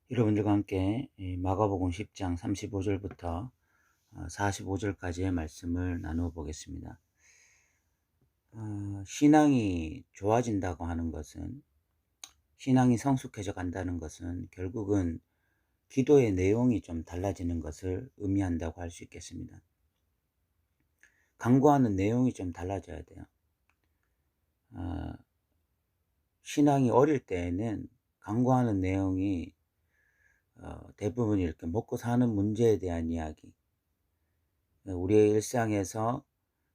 여러분들과 함께 이 마가복음 10장 35절부터 45절까지의 말씀을 나누어 보겠습니다. 신앙이 좋아진다고 하는 것은, 신앙이 성숙해져 간다는 것은 결국은 기도의 내용이 좀 달라지는 것을 의미한다고 할 수 있겠습니다. 간구하는 내용이 좀 달라져야 돼요. 어, 신앙이 어릴 때에는 간구하는 내용이 대부분 이렇게 먹고 사는 문제에 대한 이야기, 우리의 일상에서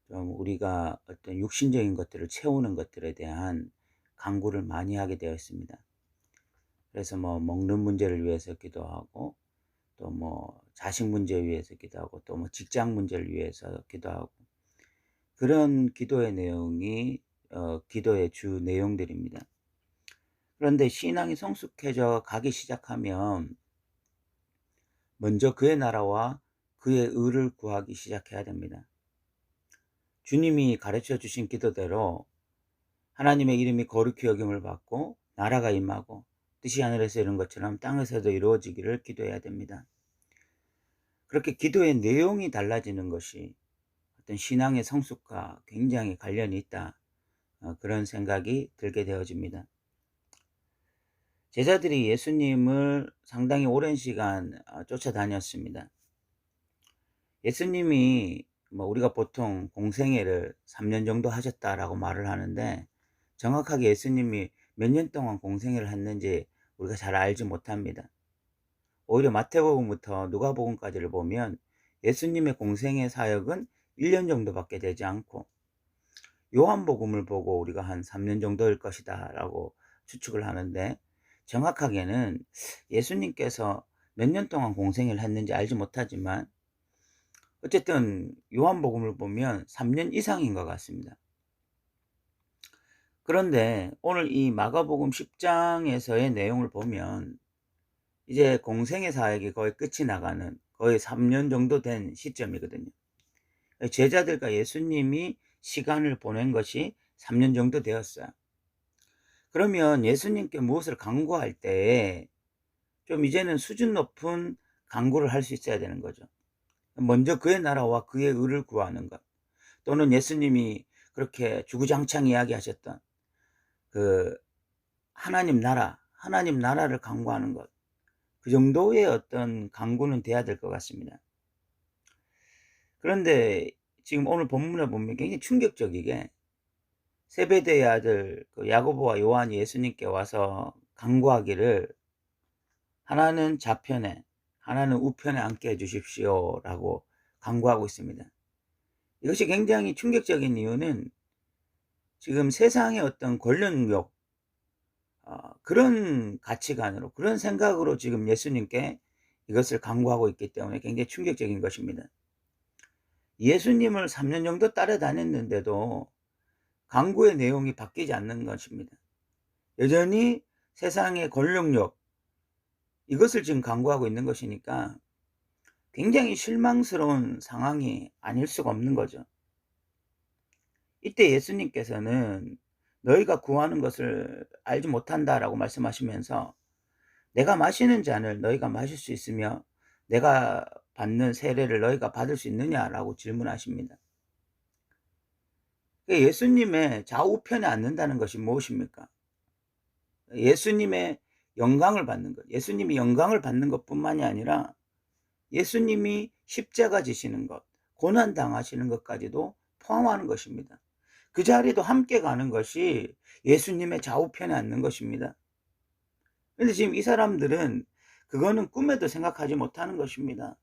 좀 우리가 어떤 육신적인 것들을 채우는 것들에 대한 간구를 많이 하게 되어 있습니다. 그래서 뭐 먹는 문제를 위해서 기도하고, 또 뭐 자식 문제를 위해서 기도하고, 또 뭐 직장 문제를 위해서 기도하고, 그런 기도의 내용이 기도의 주 내용들입니다. 그런데 신앙이 성숙해져 가기 시작하면 먼저 그의 나라와 그의 의를 구하기 시작해야 됩니다. 주님이 가르쳐 주신 기도대로 하나님의 이름이 거룩히 여김을 받고 나라가 임하고 뜻이 하늘에서 이룬 것처럼 땅에서도 이루어지기를 기도해야 됩니다. 그렇게 기도의 내용이 달라지는 것이 어떤 신앙의 성숙과 굉장히 관련이 있다, 그런 생각이 들게 되어집니다. 제자들이 예수님을 상당히 오랜 시간 쫓아다녔습니다. 예수님이 뭐 우리가 보통 공생애를 3년 정도 하셨다라고 말을 하는데, 정확하게 예수님이 몇 년 동안 공생애를 했는지 우리가 잘 알지 못합니다. 오히려 마태복음부터 누가복음까지를 보면 예수님의 공생애 사역은 1년 정도밖에 되지 않고, 요한복음을 보고 우리가 한 3년 정도일 것이다 라고 추측을 하는데, 정확하게는 예수님께서 몇 년 동안 공생애를 했는지 알지 못하지만 어쨌든 요한복음을 보면 3년 이상인 것 같습니다. 그런데 오늘 이 마가복음 10장에서의 내용을 보면 이제 공생의 사역이 거의 끝이 나가는, 거의 3년 정도 된 시점이거든요. 제자들과 예수님이 시간을 보낸 것이 3년 정도 되었어요. 그러면 예수님께 무엇을 간구할 때 좀 이제는 수준 높은 간구를 할 수 있어야 되는 거죠. 먼저 그의 나라와 그의 의를 구하는 것, 또는 예수님이 그렇게 주구장창 이야기하셨던 그 하나님 나라를 간구하는 것, 그 정도의 어떤 간구는 돼야 될 것 같습니다. 그런데 지금 오늘 본문에 보면 굉장히 충격적이게 세베대의 아들 야고보와 요한이 예수님께 와서 간구하기를, 하나는 좌편에 하나는 우편에 앉게 해 주십시오라고 간구하고 있습니다. 이것이 굉장히 충격적인 이유는 지금 세상의 어떤 권력욕, 그런 가치관으로, 그런 생각으로 지금 예수님께 이것을 간구하고 있기 때문에 굉장히 충격적인 것입니다. 예수님을 3년 정도 따라다녔는데도 간구의 내용이 바뀌지 않는 것입니다. 여전히 세상의 권력욕, 이것을 지금 간구하고 있는 것이니까 굉장히 실망스러운 상황이 아닐 수가 없는 거죠. 이때 예수님께서는 너희가 구하는 것을 알지 못한다라고 말씀하시면서, 내가 마시는 잔을 너희가 마실 수 있으며 내가 받는 세례를 너희가 받을 수 있느냐라고 질문하십니다. 예수님의 좌우편에 앉는다는 것이 무엇입니까? 예수님의 영광을 받는 것, 예수님이 영광을 받는 것뿐만이 아니라 예수님이 십자가 지시는 것, 고난 당하시는 것까지도 포함하는 것입니다. 그 자리도 함께 가는 것이 예수님의 좌우편에 앉는 것입니다. 그런데 지금 이 사람들은 그거는 꿈에도 생각하지 못하는 것입니다.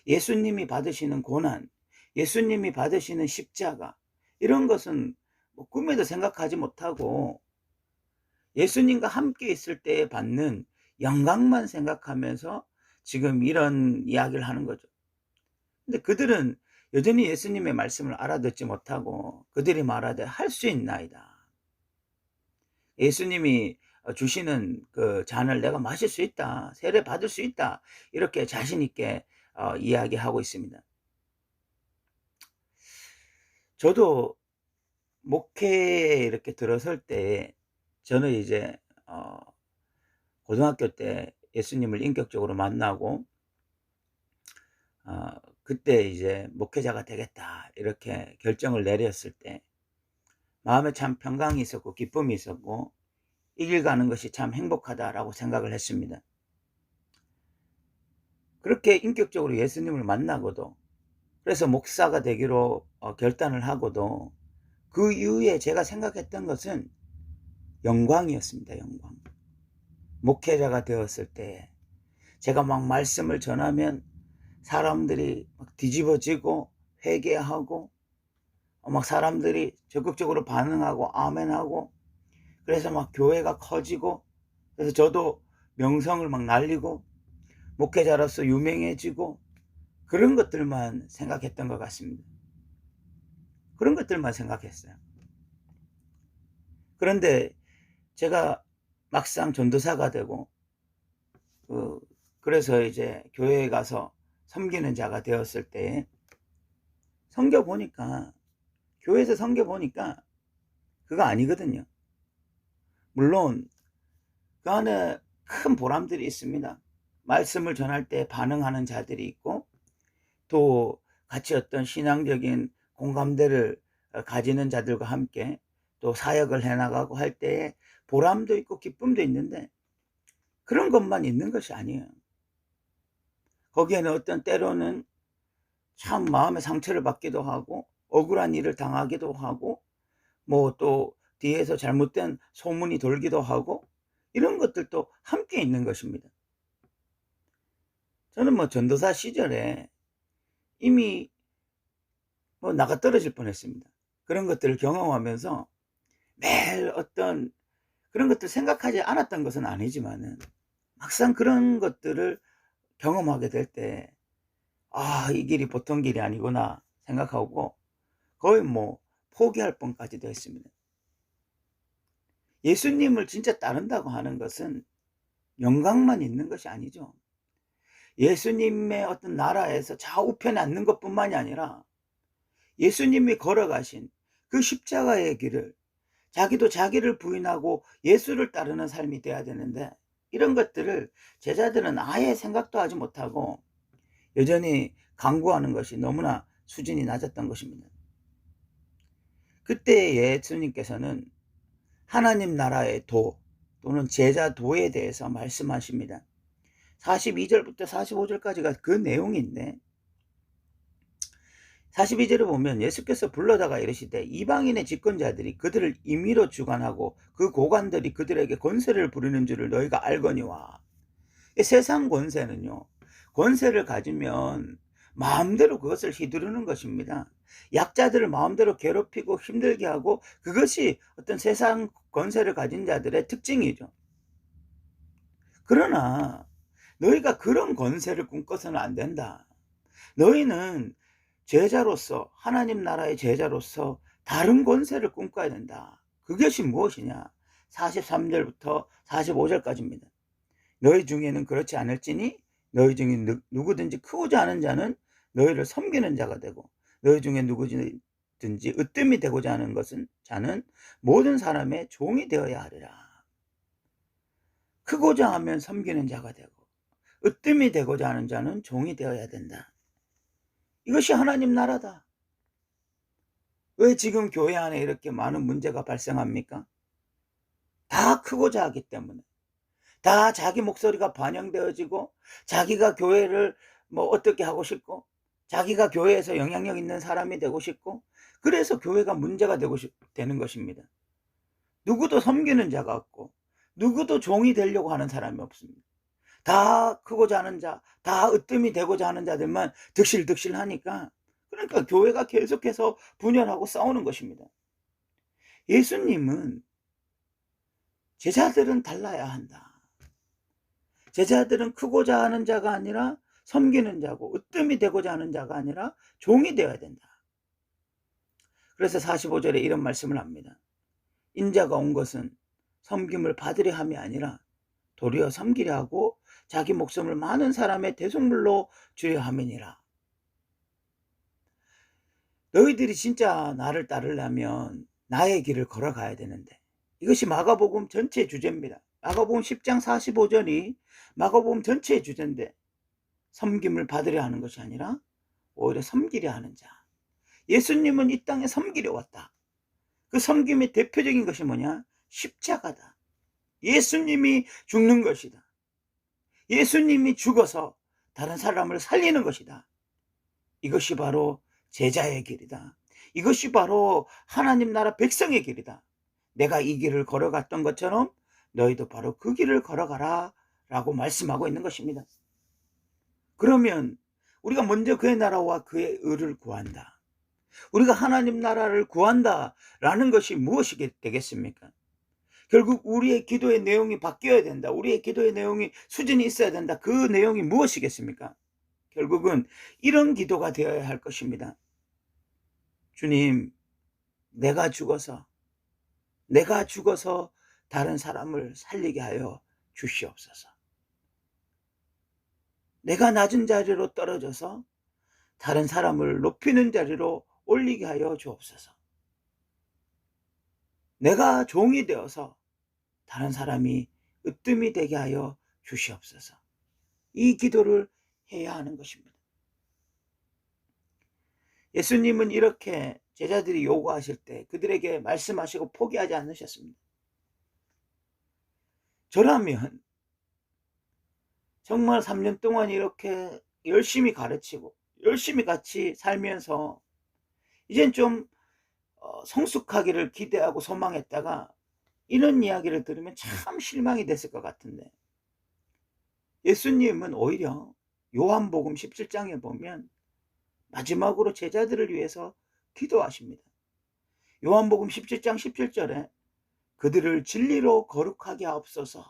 예수님이 받으시는 고난, 예수님이 받으시는 십자가, 이런 것은 뭐 꿈에도 생각하지 못하고 예수님과 함께 있을 때에 받는 영광만 생각하면서 지금 이런 이야기를 하는 거죠. 근데 그들은 여전히 예수님의 말씀을 알아듣지 못하고 그들이 말하되 할 수 있나이다, 예수님이 주시는 그 잔을 내가 마실 수 있다, 세례 받을 수 있다, 이렇게 자신 있게 이야기하고 있습니다. 저도 목회에 이렇게 들어설 때, 저는 이제 고등학교 때 예수님을 인격적으로 만나고 그때 이제 '목회자가 되겠다.' 이렇게 결정을 내렸을 때 마음에 참 평강이 있었고 기쁨이 있었고 '이 길 가는 것이 참 행복하다.'라고 생각을 했습니다. 그렇게 인격적으로 예수님을 만나고도, 그래서 목사가 되기로 결단을 하고도 그 이후에 제가 생각했던 것은 영광이었습니다, 영광. 목회자가 되었을 때 제가 막 말씀을 전하면 사람들이 막 뒤집어지고 회개하고 막 사람들이 적극적으로 반응하고 아멘하고, 그래서 막 교회가 커지고, 그래서 저도 명성을 막 날리고 목회자로서 유명해지고, 그런 것들만 생각했던 것 같습니다. 그런 것들만 생각했어요. 그런데 제가 막상 전도사가 되고 그래서 이제 교회에 가서 섬기는 자가 되었을 때 섬겨 보니까, 교회에서 섬겨 보니까 그거 아니거든요. 물론 그 안에 큰 보람들이 있습니다. 말씀을 전할 때 반응하는 자들이 있고, 또 같이 어떤 신앙적인 공감대를 가지는 자들과 함께 또 사역을 해 나가고 할 때에 보람도 있고 기쁨도 있는데, 그런 것만 있는 것이 아니에요. 거기에는 어떤 때로는 참 마음의 상처를 받기도 하고 억울한 일을 당하기도 하고 뭐 또 뒤에서 잘못된 소문이 돌기도 하고, 이런 것들도 함께 있는 것입니다. 저는 뭐 전도사 시절에 이미 뭐 나가 떨어질 뻔했습니다. 그런 것들을 경험하면서 매일 어떤 그런 것들 생각하지 않았던 것은 아니지만은 막상 그런 것들을 경험하게 될 때 '아, 이 길이 보통 길이 아니구나.' 생각하고 거의 뭐 포기할 뻔까지도 했습니다. 예수님을 진짜 따른다고 하는 것은 영광만 있는 것이 아니죠. 예수님의 어떤 나라에서 좌우편에 앉는 것뿐만이 아니라 예수님이 걸어가신 그 십자가의 길을, 자기도 자기를 부인하고 예수를 따르는 삶이 돼야 되는데, 이런 것들을 제자들은 아예 생각도 하지 못하고 여전히 강구하는 것이 너무나 수준이 낮았던 것입니다. 그때 예수님께서는 하나님 나라의 도 또는 제자 도에 대해서 말씀하십니다. 42절부터 45절까지가 그 내용인데, 42절을 보면 예수께서 불러다가 이르시되 이방인의 집권자들이 그들을 임의로 주관하고 그 고관들이 그들에게 권세를 부리는 줄을 너희가 알거니와. 세상 권세는요, 권세를 가지면 마음대로 그것을 휘두르는 것입니다. 약자들을 마음대로 괴롭히고 힘들게 하고, 그것이 어떤 세상 권세를 가진 자들의 특징이죠. 그러나 너희가 그런 권세를 꿈꿔서는 안 된다. 너희는 제자로서, 하나님 나라의 제자로서 다른 권세를 꿈꿔야 된다. 그것이 무엇이냐? 43절부터 45절까지입니다. 너희 중에는 그렇지 않을지니 너희 중에 누구든지 크고자 하는 자는 너희를 섬기는 자가 되고, 너희 중에 누구든지 으뜸이 되고자 하는 자는 모든 사람의 종이 되어야 하리라. 크고자 하면 섬기는 자가 되고 으뜸이 되고자 하는 자는 종이 되어야 된다. 이것이 하나님 나라다. 왜 지금 교회 안에 이렇게 많은 문제가 발생합니까? 다 크고자 하기 때문에. 다 자기 목소리가 반영되어지고, 자기가 교회를 뭐 어떻게 하고 싶고, 자기가 교회에서 영향력 있는 사람이 되고 싶고, 그래서 교회가 문제가 되는 것입니다. 누구도 섬기는 자가 없고 누구도 종이 되려고 하는 사람이 없습니다. 다 크고자 하는 자, 다 으뜸이 되고자 하는 자들만 득실득실하니까, 그러니까 교회가 계속해서 분열하고 싸우는 것입니다. 예수님은 제자들은 달라야 한다. 제자들은 크고자 하는 자가 아니라 섬기는 자고, 으뜸이 되고자 하는 자가 아니라 종이 되어야 된다. 그래서 45절에 이런 말씀을 합니다. 인자가 온 것은 섬김을 받으려 함이 아니라 도리어 섬기려 하고 자기 목숨을 많은 사람의 대속물로 주려 함이니라. 너희들이 진짜 나를 따르려면 나의 길을 걸어가야 되는데, 이것이 마가복음 전체 주제입니다. 마가복음 10장 45절이 마가복음 전체의 주제인데, 섬김을 받으려 하는 것이 아니라 오히려 섬기려 하는 자. 예수님은 이 땅에 섬기려 왔다. 그 섬김의 대표적인 것이 뭐냐? 십자가다. 예수님이 죽는 것이다. 예수님이 죽어서 다른 사람을 살리는 것이다. 이것이 바로 제자의 길이다. 이것이 바로 하나님 나라 백성의 길이다. 내가 이 길을 걸어갔던 것처럼 너희도 바로 그 길을 걸어가라 라고 말씀하고 있는 것입니다. 그러면 우리가 먼저 그의 나라와 그의 의를 구한다. 우리가 하나님 나라를 구한다라는 것이 무엇이 되겠습니까? 결국 우리의 기도의 내용이 바뀌어야 된다. 우리의 기도의 내용이 수준이 있어야 된다. 그 내용이 무엇이겠습니까? 결국은 이런 기도가 되어야 할 것입니다. 주님, 내가 죽어서 다른 사람을 살리게 하여 주시옵소서. 내가 낮은 자리로 떨어져서 다른 사람을 높이는 자리로 올리게 하여 주옵소서. 내가 종이 되어서 다른 사람이 으뜸이 되게 하여 주시옵소서. 이 기도를 해야 하는 것입니다. 예수님은 이렇게 제자들이 요구하실 때 그들에게 말씀하시고 포기하지 않으셨습니다. 저라면 정말 3년 동안 이렇게 열심히 가르치고 열심히 같이 살면서 이젠 좀 성숙하기를 기대하고 소망했다가 이런 이야기를 들으면 참 실망이 됐을 것 같은데, 예수님은 오히려 요한복음 17장에 보면 마지막으로 제자들을 위해서 기도하십니다. 요한복음 17장 17절에 그들을 진리로 거룩하게 하옵소서,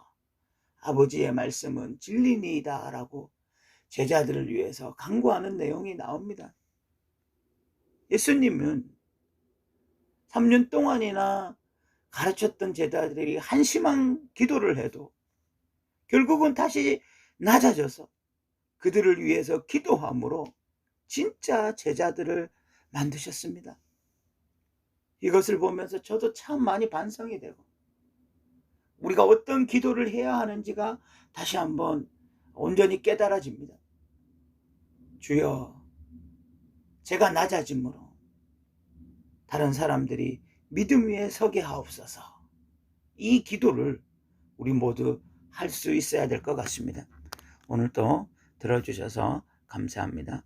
아버지의 말씀은 진리니이다 라고 제자들을 위해서 간구하는 내용이 나옵니다. 예수님은 3년 동안이나 가르쳤던 제자들이 한심한 기도를 해도 결국은 다시 낮아져서 그들을 위해서 기도함으로 진짜 제자들을 만드셨습니다. 이것을 보면서 저도 참 많이 반성이 되고, 우리가 어떤 기도를 해야 하는지가 다시 한번 온전히 깨달아집니다. 주여, 제가 낮아짐으로 다른 사람들이 믿음 위에 서게 하옵소서. 이 기도를 우리 모두 할 수 있어야 될 것 같습니다. 오늘도 들어주셔서 감사합니다.